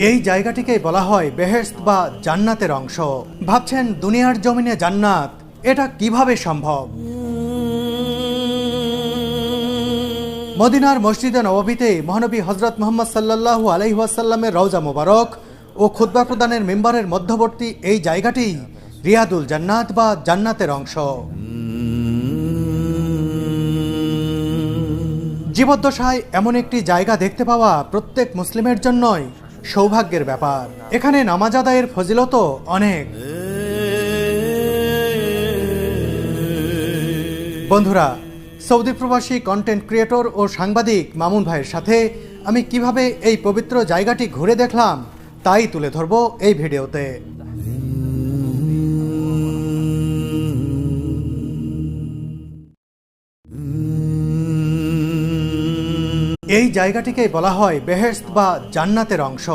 এই জায়গাটিকেই বলা হয় বেহেশত বা জান্নাতের অংশ। ভাবছেন দুনিয়ার জমিনে জান্নাত, এটা কিভাবে সম্ভব? মদিনার মসজিদে নববীতে মহানবী হযরত মুহাম্মদ সাল্লাল্লাহু আলাইহি ওয়াসাল্লামের রওজা মোবারক ও খুতবা প্রদানের মিম্বারের মধ্যবর্তী এই জায়গাটি রিয়াদুল জান্নাত বা জান্নাতের অংশ। জীবদ্দশায় এমন একটি জায়গা দেখতে পাওয়া প্রত্যেক মুসলিমের জন্যই সৌভাগ্যের ব্যাপার। এখানে নামাজ আদায়ের ফজিলতও অনেক। বন্ধুরা, সৌদি প্রবাসী কন্টেন্ট ক্রিয়েটর ও সাংবাদিক মামুন ভাইয়ের সাথে আমি কিভাবে এই পবিত্র জায়গাটি ঘুরে দেখলাম তাই তুলে ধরব এই ভিডিওতে। এই জায়গাটিকেই বলা হয় বেহেশত বা জান্নাতের অংশ।